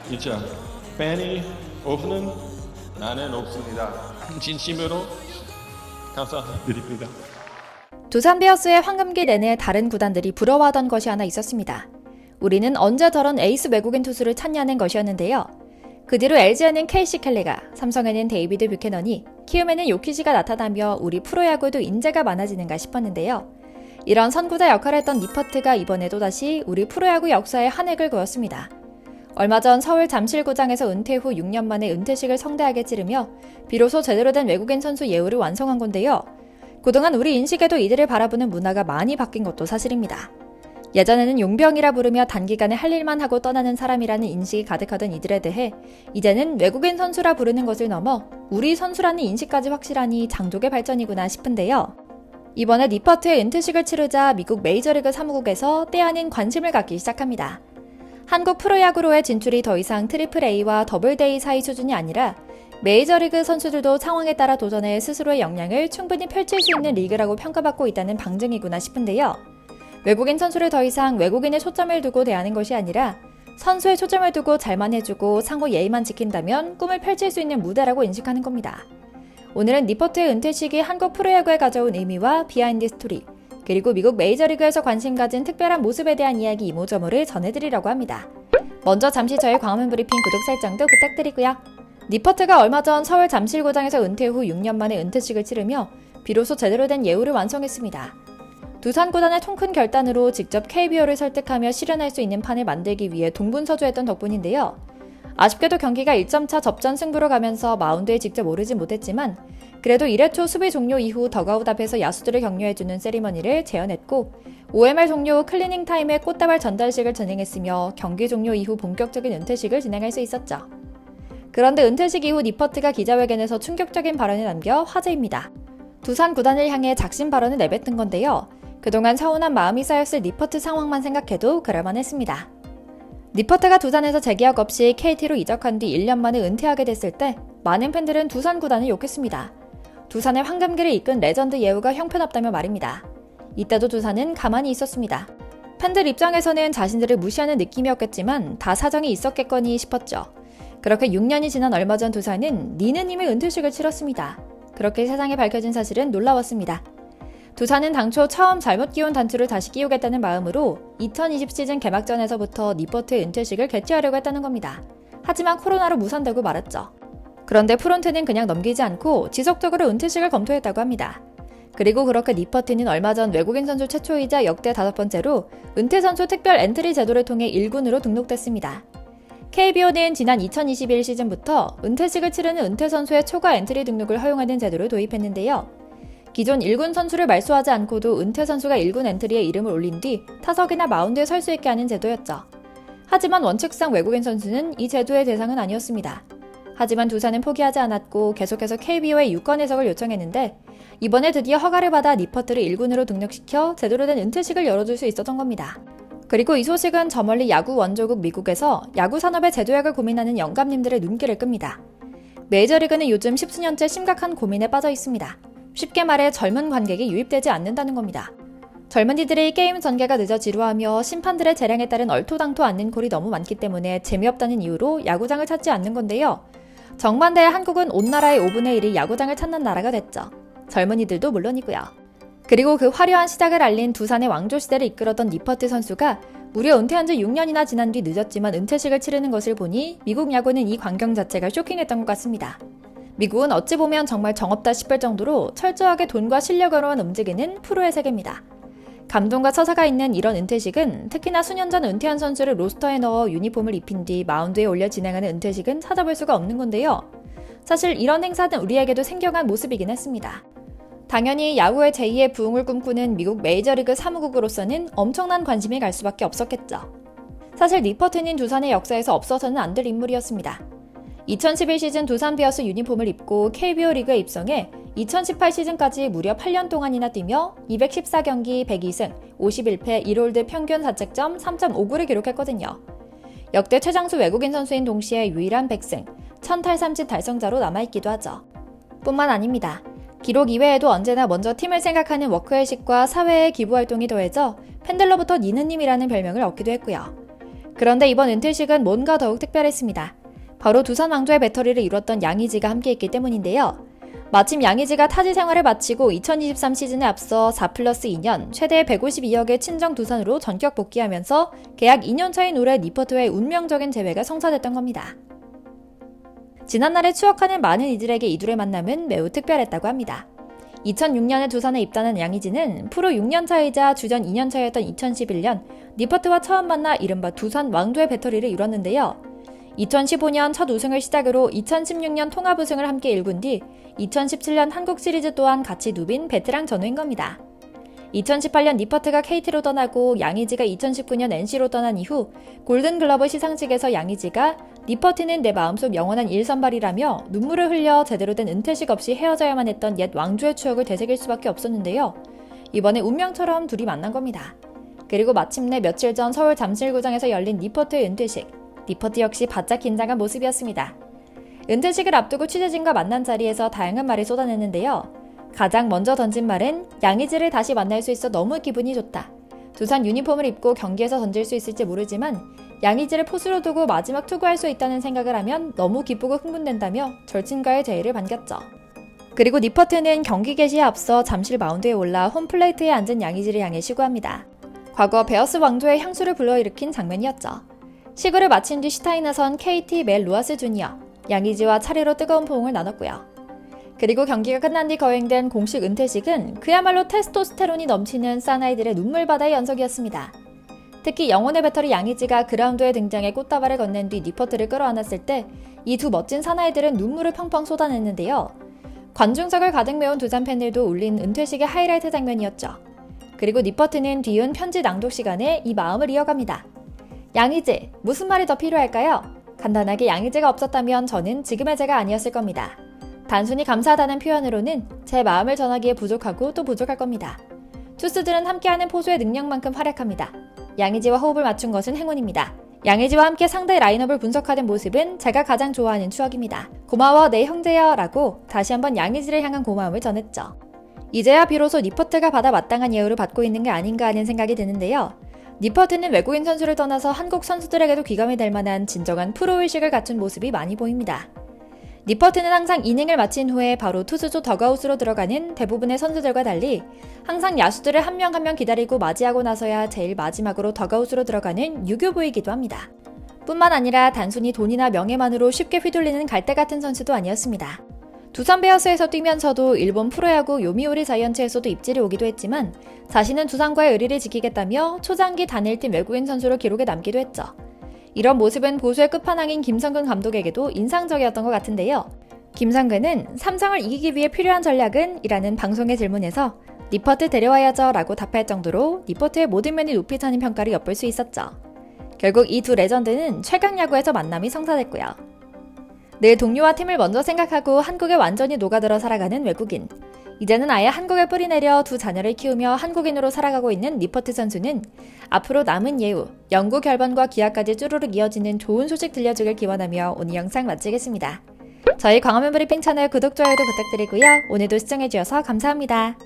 이자 팬이 없는 나는 없습니다. 진심으로 감사드립니다. 두산 베어스의 황금기 내내 다른 구단들이 부러워하던 것이 하나 있었습니다. 우리는 언제 저런 에이스 외국인 투수를 찾냐는 것이었는데요. 그 뒤로 LG에는 케이시 켈리가, 삼성에는 데이비드 뷰캐넌이, 키움에는 요키시가 나타나며 우리 프로야구도 인재가 많아지는가 싶었는데요. 이런 선구자 역할을 했던 니퍼트가 이번에 또다시 우리 프로야구 역사에 한 획을 그었습니다. 얼마 전 서울 잠실구장에서 은퇴 후 6년 만에 은퇴식을 성대하게 치르며 비로소 제대로 된 외국인 선수 예우를 완성한 건데요. 그동안 우리 인식에도 이들을 바라보는 문화가 많이 바뀐 것도 사실입니다. 예전에는 용병이라 부르며 단기간에 할 일만 하고 떠나는 사람이라는 인식이 가득하던 이들에 대해 이제는 외국인 선수라 부르는 것을 넘어 우리 선수라는 인식까지 확실하니 장족의 발전이구나 싶은데요. 이번에 니퍼트의 은퇴식을 치르자 미국 메이저리그 사무국에서 때 아닌 관심을 갖기 시작합니다. 한국 프로야구로의 진출이 더 이상 트리플 A와 더블 데이 사이 수준이 아니라 메이저리그 선수들도 상황에 따라 도전해 스스로의 역량을 충분히 펼칠 수 있는 리그라고 평가받고 있다는 방증이구나 싶은데요. 외국인 선수를 더 이상 외국인의 초점을 두고 대하는 것이 아니라 선수의 초점을 두고 잘만 해주고 상호 예의만 지킨다면 꿈을 펼칠 수 있는 무대라고 인식하는 겁니다. 오늘은 니퍼트의 은퇴식이 한국 프로야구에 가져온 의미와 비하인드 스토리, 그리고 미국 메이저리그에서 관심 가진 특별한 모습에 대한 이야기 이모저모를 전해드리려고 합니다. 먼저 잠시 저의 광화문 브리핑 구독 설정도 부탁드리고요. 니퍼트가 얼마 전 서울 잠실구장에서 은퇴 후 6년 만에 은퇴식을 치르며 비로소 제대로 된 예우를 완성했습니다. 두산 구단의 통큰 결단으로 직접 KBO를 설득하며 실현할 수 있는 판을 만들기 위해 동분서주했던 덕분인데요. 아쉽게도 경기가 1점차 접전 승부로 가면서 마운드에 직접 오르진 못했지만 그래도 1회 초 수비 종료 이후 더가웃 앞에서 야수들을 격려해주는 세리머니를 재현했고 OMR 종료 후 클리닝 타임에 꽃다발 전달식을 진행했으며 경기 종료 이후 본격적인 은퇴식을 진행할 수 있었죠. 그런데 은퇴식 이후 니퍼트가 기자회견에서 충격적인 발언을 남겨 화제입니다. 두산 구단을 향해 작심 발언을 내뱉은 건데요. 그동안 서운한 마음이 쌓였을 니퍼트 상황만 생각해도 그럴만했습니다. 니퍼트가 두산에서 재계약 없이 KT로 이적한 뒤 1년 만에 은퇴하게 됐을 때 많은 팬들은 두산 구단을 욕했습니다. 두산의 황금기를 이끈 레전드 예우가 형편없다며 말입니다. 이때도 두산은 가만히 있었습니다. 팬들 입장에서는 자신들을 무시하는 느낌이었겠지만 다 사정이 있었겠거니 싶었죠. 그렇게 6년이 지난 얼마 전 두산은 니느님의 은퇴식을 치렀습니다. 그렇게 세상에 밝혀진 사실은 놀라웠습니다. 두산은 당초 처음 잘못 끼운 단추를 다시 끼우겠다는 마음으로 2020 시즌 개막전에서부터 니퍼트의 은퇴식을 개최하려고 했다는 겁니다. 하지만 코로나로 무산되고 말았죠. 그런데 프론트는 그냥 넘기지 않고 지속적으로 은퇴식을 검토했다고 합니다. 그리고 그렇게 니퍼트는 얼마 전 외국인 선수 최초이자 역대 5번째로 은퇴 선수 특별 엔트리 제도를 통해 1군으로 등록됐습니다. KBO는 지난 2021 시즌부터 은퇴식을 치르는 은퇴 선수의 초과 엔트리 등록을 허용하는 제도를 도입했는데요. 기존 1군 선수를 말소하지 않고도 은퇴 선수가 1군 엔트리에 이름을 올린 뒤 타석이나 마운드에 설 수 있게 하는 제도였죠. 하지만 원칙상 외국인 선수는 이 제도의 대상은 아니었습니다. 하지만 두산은 포기하지 않았고 계속해서 KBO에 유권 해석을 요청했는데 이번에 드디어 허가를 받아 니퍼트를 1군으로 등록시켜 제대로 된 은퇴식을 열어줄 수 있었던 겁니다. 그리고 이 소식은 저 멀리 야구 원조국 미국에서 야구 산업의 제도약을 고민하는 영감님들의 눈길을 끕니다. 메이저리그는 요즘 십수년째 심각한 고민에 빠져 있습니다. 쉽게 말해 젊은 관객이 유입되지 않는다는 겁니다. 젊은이들의 게임 전개가 늦어 지루하며 심판들의 재량에 따른 얼토당토 않는 콜이 너무 많기 때문에 재미없다는 이유로 야구장을 찾지 않는 건데요. 정반대의 한국은 온 나라의 5분의 1이 야구장을 찾는 나라가 됐죠. 젊은이들도 물론이고요. 그리고 그 화려한 시작을 알린 두산의 왕조 시대를 이끌었던 니퍼트 선수가 무려 은퇴한 지 6년이나 지난 뒤 늦었지만 은퇴식을 치르는 것을 보니 미국 야구는 이 광경 자체가 쇼킹했던 것 같습니다. 미국은 어찌 보면 정말 정없다 싶을 정도로 철저하게 돈과 실력으로만 움직이는 프로의 세계입니다. 감동과 서사가 있는 이런 은퇴식은 특히나 수년 전 은퇴한 선수를 로스터에 넣어 유니폼을 입힌 뒤 마운드에 올려 진행하는 은퇴식은 찾아볼 수가 없는 건데요. 사실 이런 행사는 우리에게도 생경한 모습이긴 했습니다. 당연히 야구의 제2의 부흥을 꿈꾸는 미국 메이저리그 사무국으로서는 엄청난 관심이 갈 수밖에 없었겠죠. 사실 니퍼트는 두산의 역사에서 없어서는 안 될 인물이었습니다. 2011 시즌 두산 베어스 유니폼을 입고 KBO 리그에 입성해 2018 시즌까지 무려 8년 동안이나 뛰며 214경기 102승, 51패 1홀드 평균 자책점 3.59를 기록했거든요. 역대 최장수 외국인 선수인 동시에 유일한 100승, 1000탈삼진 달성자로 남아있기도 하죠. 뿐만 아닙니다. 기록 이외에도 언제나 먼저 팀을 생각하는 워크의식과 사회의 기부활동이 더해져 팬들로부터 니느님이라는 별명을 얻기도 했고요. 그런데 이번 은퇴식은 뭔가 더욱 특별했습니다. 바로 두산 왕조의 배터리를 이뤘던 양의지가 함께했기 때문인데요. 마침 양의지가 타지 생활을 마치고 2023 시즌에 앞서 4+2년 최대 152억의 친정 두산으로 전격 복귀하면서 계약 2년 차인 올해 니퍼트와의 운명적인 재회가 성사됐던 겁니다. 지난날을 추억하는 많은 이들에게 이둘의 만남은 매우 특별했다고 합니다. 2006년에 두산에 입단한 양의지는 프로 6년 차이자 주전 2년 차였던 2011년 니퍼트와 처음 만나 이른바 두산 왕조의 배터리를 이뤘는데요. 2015년 첫 우승을 시작으로 2016년 통합 우승을 함께 일군 뒤 2017년 한국 시리즈 또한 같이 누빈 베테랑 전우인 겁니다. 2018년 니퍼트가 KT로 떠나고 양의지가 2019년 NC로 떠난 이후 골든글러브 시상식에서 양의지가 니퍼트는 내 마음속 영원한 1선발이라며 눈물을 흘려 제대로 된 은퇴식 없이 헤어져야만 했던 옛 왕조의 추억을 되새길 수밖에 없었는데요. 이번에 운명처럼 둘이 만난 겁니다. 그리고 마침내 며칠 전 서울 잠실구장에서 열린 니퍼트의 은퇴식. 니퍼트 역시 바짝 긴장한 모습이었습니다. 은퇴식을 앞두고 취재진과 만난 자리에서 다양한 말을 쏟아냈는데요. 가장 먼저 던진 말은 양의지를 다시 만날 수 있어 너무 기분이 좋다. 두산 유니폼을 입고 경기에서 던질 수 있을지 모르지만 양의지를 포수로 두고 마지막 투구할 수 있다는 생각을 하면 너무 기쁘고 흥분된다며 절친과의 재회를 반겼죠. 그리고 니퍼트는 경기 개시에 앞서 잠실 마운드에 올라 홈플레이트에 앉은 양의지를 향해 시구합니다. 과거 베어스 왕조의 향수를 불러일으킨 장면이었죠. 시구를 마친 뒤 시타에 나선 KT 멜 로하스 주니어, 양의지와 차례로 뜨거운 포옹을 나눴고요. 그리고 경기가 끝난 뒤 거행된 공식 은퇴식은 그야말로 테스토스테론이 넘치는 사나이들의 눈물바다의 연속이었습니다. 특히 영혼의 배터리 양의지가 그라운드에 등장해 꽃다발을 건넨 뒤 니퍼트를 끌어안았을 때 이 두 멋진 사나이들은 눈물을 펑펑 쏟아냈는데요. 관중석을 가득 메운 두산 팬들도 울린 은퇴식의 하이라이트 장면이었죠. 그리고 니퍼트는 뒤은 편지 낭독 시간에 이 마음을 이어갑니다. 양의지, 무슨 말이 더 필요할까요? 간단하게 양의지가 없었다면 저는 지금의 제가 아니었을 겁니다. 단순히 감사하다는 표현으로는 제 마음을 전하기에 부족하고 또 부족할 겁니다. 투수들은 함께하는 포수의 능력만큼 활약합니다. 양의지와 호흡을 맞춘 것은 행운입니다. 양의지와 함께 상대 라인업을 분석하는 모습은 제가 가장 좋아하는 추억입니다. 고마워 내 형제여 라고 다시 한번 양의지를 향한 고마움을 전했죠. 이제야 비로소 니퍼트가 받아 마땅한 예우를 받고 있는 게 아닌가 하는 생각이 드는데요. 니퍼트는 외국인 선수를 떠나서 한국 선수들에게도 귀감이 될 만한 진정한 프로의식을 갖춘 모습이 많이 보입니다. 니퍼트는 항상 이닝을 마친 후에 바로 투수조 더그아웃으로 들어가는 대부분의 선수들과 달리 항상 야수들을 한 명 한 명 기다리고 맞이하고 나서야 제일 마지막으로 더그아웃으로 들어가는 유교부이기도 합니다. 뿐만 아니라 단순히 돈이나 명예만으로 쉽게 휘둘리는 갈대 같은 선수도 아니었습니다. 두산 베어스에서 뛰면서도 일본 프로야구 요미우리 자이언츠에서도 입질이 오기도 했지만 자신은 두산과의 의리를 지키겠다며 초장기 단일팀 외국인 선수로 기록에 남기도 했죠. 이런 모습은 보수의 끝판왕인 김성근 감독에게도 인상적이었던 것 같은데요. 김성근은 삼성을 이기기 위해 필요한 전략은? 이라는 방송의 질문에서 니퍼트 데려와야죠 라고 답할 정도로 니퍼트의 모든 면이 높이 차는 평가를 엿볼 수 있었죠. 결국 이 두 레전드는 최강 야구에서 만남이 성사됐고요. 늘 동료와 팀을 먼저 생각하고 한국에 완전히 녹아들어 살아가는 외국인. 이제는 아예 한국에 뿌리내려 두 자녀를 키우며 한국인으로 살아가고 있는 니퍼트 선수는 앞으로 남은 예우, 연구 결번과 기아까지 쭈루룩 이어지는 좋은 소식 들려주길 기원하며 오늘 영상 마치겠습니다. 저희 광화문 브리핑 채널 구독, 좋아요도 부탁드리고요. 오늘도 시청해주셔서 감사합니다.